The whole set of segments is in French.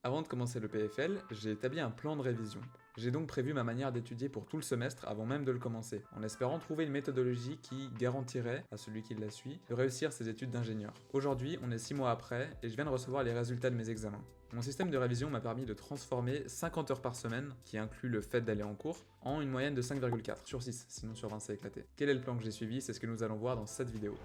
Avant de commencer le PFL, j'ai établi un plan de révision. J'ai donc prévu ma manière d'étudier pour tout le semestre avant même de le commencer, en espérant trouver une méthodologie qui garantirait à celui qui la suit de réussir ses études d'ingénieur. Aujourd'hui, on est 6 mois après et je viens de recevoir les résultats de mes examens. Mon système de révision m'a permis de transformer 50 heures par semaine, qui inclut le fait d'aller en cours, en une moyenne de 5,4 sur 6, sinon sur 20 c'est éclaté. Quel est le plan que j'ai suivi? C'est ce que nous allons voir dans cette vidéo.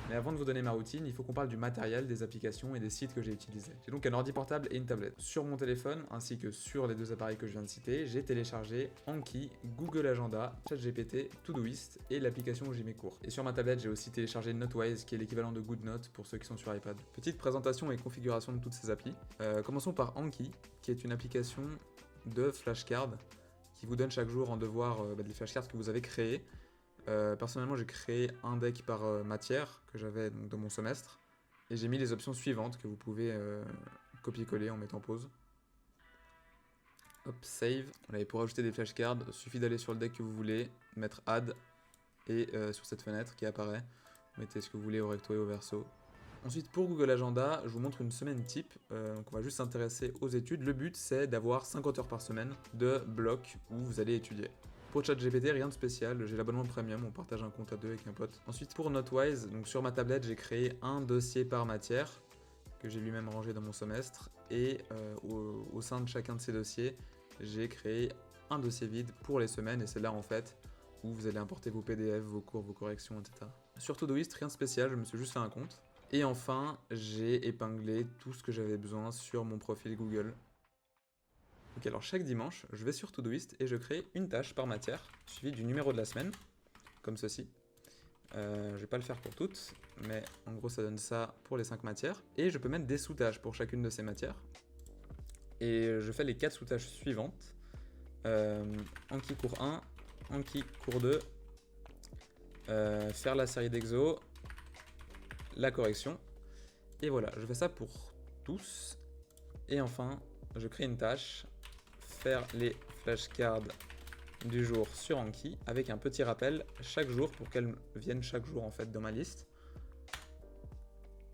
Mais avant de vous donner ma routine, il faut qu'on parle du matériel, des applications et des sites que j'ai utilisés. J'ai donc un ordi portable et une tablette. Sur mon téléphone, ainsi que sur les deux appareils que je viens de citer, j'ai téléchargé Anki, Google Agenda, ChatGPT, Todoist et l'application où j'y mets cours. Et sur ma tablette, j'ai aussi téléchargé Notewise, qui est l'équivalent de GoodNote pour ceux qui sont sur iPad. Petite présentation et configuration de toutes ces applis. Commençons par Anki, qui est une application de flashcards qui vous donne chaque jour en devoir des flashcards que vous avez créés. Personnellement, j'ai créé un deck par matière que j'avais dans mon semestre et j'ai mis les options suivantes que vous pouvez copier-coller en mettant pause. Hop, save. Voilà, et pour ajouter des flashcards, il suffit d'aller sur le deck que vous voulez, mettre add et sur cette fenêtre qui apparaît, vous mettez ce que vous voulez au recto et au verso. Ensuite, pour Google Agenda, je vous montre une semaine type. Donc on va juste s'intéresser aux études. Le but, c'est d'avoir 50 heures par semaine de blocs où vous allez étudier. Pour ChatGPT, rien de spécial, j'ai l'abonnement premium, on partage un compte à deux avec un pote. Ensuite, pour Notewise, donc sur ma tablette, j'ai créé un dossier par matière que j'ai lui-même rangé dans mon semestre. Et au sein de chacun de ces dossiers, j'ai créé un dossier vide pour les semaines. Et c'est là, en fait, où vous allez importer vos PDF, vos cours, vos corrections, etc. Sur Todoist, rien de spécial, je me suis juste fait un compte. Et enfin, j'ai épinglé tout ce que j'avais besoin sur mon profil Google. Ok, alors chaque dimanche, je vais sur Todoist et je crée une tâche par matière, suivie du numéro de la semaine, comme ceci. Je vais pas le faire pour toutes, mais en gros ça donne ça pour les 5 matières. Et je peux mettre des sous-tâches pour chacune de ces matières. Et je fais les 4 sous-tâches suivantes. Anki cours 1, Anki cours 2, faire la série d'exos, la correction. Et voilà, je fais ça pour tous. Et enfin, je crée une tâche, faire les flashcards du jour sur Anki avec un petit rappel chaque jour pour qu'elles viennent chaque jour en fait dans ma liste.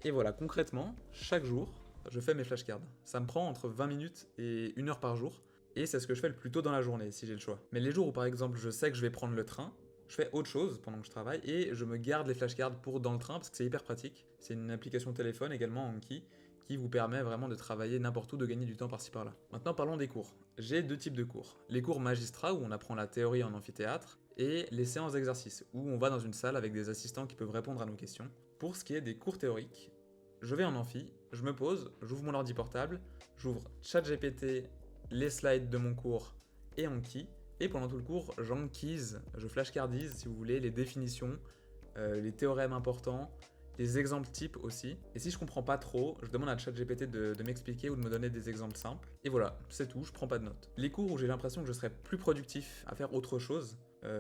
Et voilà, concrètement, chaque jour, je fais mes flashcards. Ça me prend entre 20 minutes et 1 heure par jour. Et c'est ce que je fais le plus tôt dans la journée si j'ai le choix. Mais les jours où par exemple je sais que je vais prendre le train, je fais autre chose pendant que je travaille et je me garde les flashcards pour dans le train parce que c'est hyper pratique. C'est une application téléphone également Anki qui vous permet vraiment de travailler n'importe où, de gagner du temps par-ci par-là. Maintenant parlons des cours. J'ai deux types de cours. Les cours magistrats où on apprend la théorie en amphithéâtre et les séances d'exercice où on va dans une salle avec des assistants qui peuvent répondre à nos questions. Pour ce qui est des cours théoriques, je vais en amphi, je me pose, j'ouvre mon ordi portable, j'ouvre ChatGPT, les slides de mon cours et Anki. Et pendant tout le cours, j'enquise, je flashcardise si vous voulez, les définitions, les théorèmes importants, les exemples types aussi. Et si je comprends pas trop, je demande à ChatGPT de m'expliquer ou de me donner des exemples simples. Et voilà, c'est tout, je prends pas de notes. Les cours où j'ai l'impression que je serais plus productif à faire autre chose,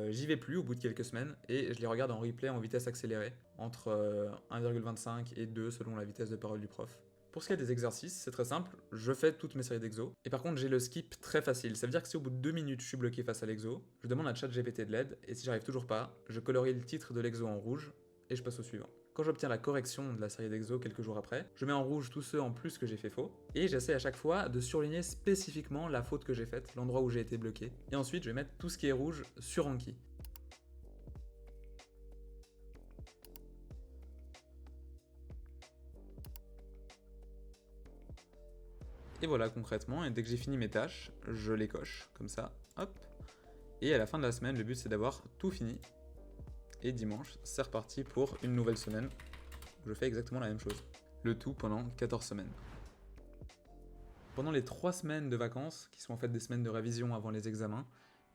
j'y vais plus au bout de quelques semaines et je les regarde en replay en vitesse accélérée, entre 1,25 et 2 selon la vitesse de parole du prof. Pour ce qui est des exercices, c'est très simple, je fais toutes mes séries d'exos. Et par contre, j'ai le skip très facile. Ça veut dire que si au bout de 2 minutes, je suis bloqué face à l'exo, je demande à ChatGPT de l'aide, et si j'arrive toujours pas, je colorie le titre de l'exo en rouge, et je passe au suivant. Quand j'obtiens la correction de la série d'exos quelques jours après, je mets en rouge tous ceux en plus que j'ai fait faux, et j'essaie à chaque fois de surligner spécifiquement la faute que j'ai faite, l'endroit où j'ai été bloqué. Et ensuite, je vais mettre tout ce qui est rouge sur Anki. Et voilà concrètement, et dès que j'ai fini mes tâches, je les coche, comme ça, hop. Et à la fin de la semaine, le but c'est d'avoir tout fini. Et dimanche, c'est reparti pour une nouvelle semaine, où je fais exactement la même chose. Le tout pendant 14 semaines. Pendant les 3 semaines de vacances, qui sont en fait des semaines de révision avant les examens,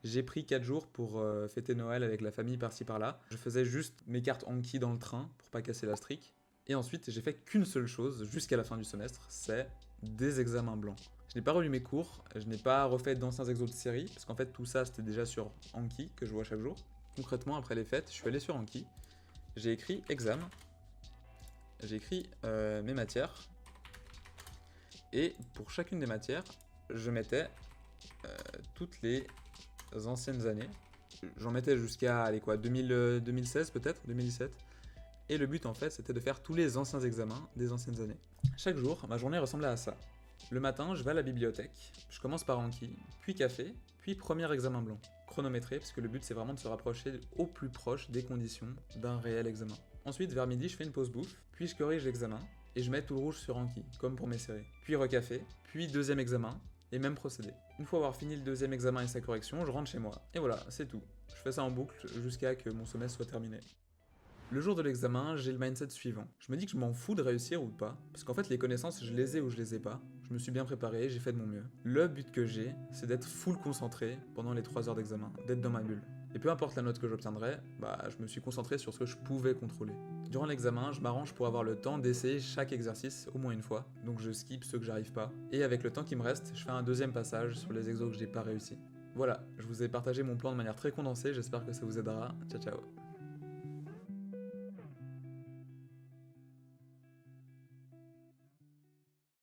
j'ai pris 4 jours pour fêter Noël avec la famille par-ci par-là. Je faisais juste mes cartes Anki dans le train, pour pas casser la streak. Et ensuite, j'ai fait qu'une seule chose jusqu'à la fin du semestre, c'est des examens blancs. Je n'ai pas relu mes cours, je n'ai pas refait d'anciens exos de série, parce qu'en fait tout ça c'était déjà sur Anki que je vois chaque jour. Concrètement, après les fêtes, je suis allé sur Anki, j'ai écrit examen, j'ai écrit mes matières, et pour chacune des matières, je mettais toutes les anciennes années. J'en mettais jusqu'à 2016 peut-être, 2017. Et le but en fait c'était de faire tous les anciens examens des anciennes années. Chaque jour, ma journée ressemblait à ça. Le matin, je vais à la bibliothèque, je commence par Anki, puis café, puis premier examen blanc. Chronométré, parce que le but c'est vraiment de se rapprocher au plus proche des conditions d'un réel examen. Ensuite, vers midi, je fais une pause bouffe, puis je corrige l'examen, et je mets tout le rouge sur Anki, comme pour mes séries. Puis recafé, puis deuxième examen, et même procédé. Une fois avoir fini le deuxième examen et sa correction, je rentre chez moi. Et voilà, c'est tout. Je fais ça en boucle jusqu'à que mon semestre soit terminé. Le jour de l'examen, j'ai le mindset suivant. Je me dis que je m'en fous de réussir ou de pas, parce qu'en fait les connaissances, je les ai ou je les ai pas. Je me suis bien préparé, j'ai fait de mon mieux. Le but que j'ai, c'est d'être full concentré pendant les 3 heures d'examen, d'être dans ma bulle. Et peu importe la note que j'obtiendrai, je me suis concentré sur ce que je pouvais contrôler. Durant l'examen, je m'arrange pour avoir le temps d'essayer chaque exercice au moins une fois, donc je skip ceux que j'arrive pas. Et avec le temps qui me reste, je fais un deuxième passage sur les exos que j'ai pas réussi. Voilà, je vous ai partagé mon plan de manière très condensée, j'espère que ça vous aidera. Ciao ciao.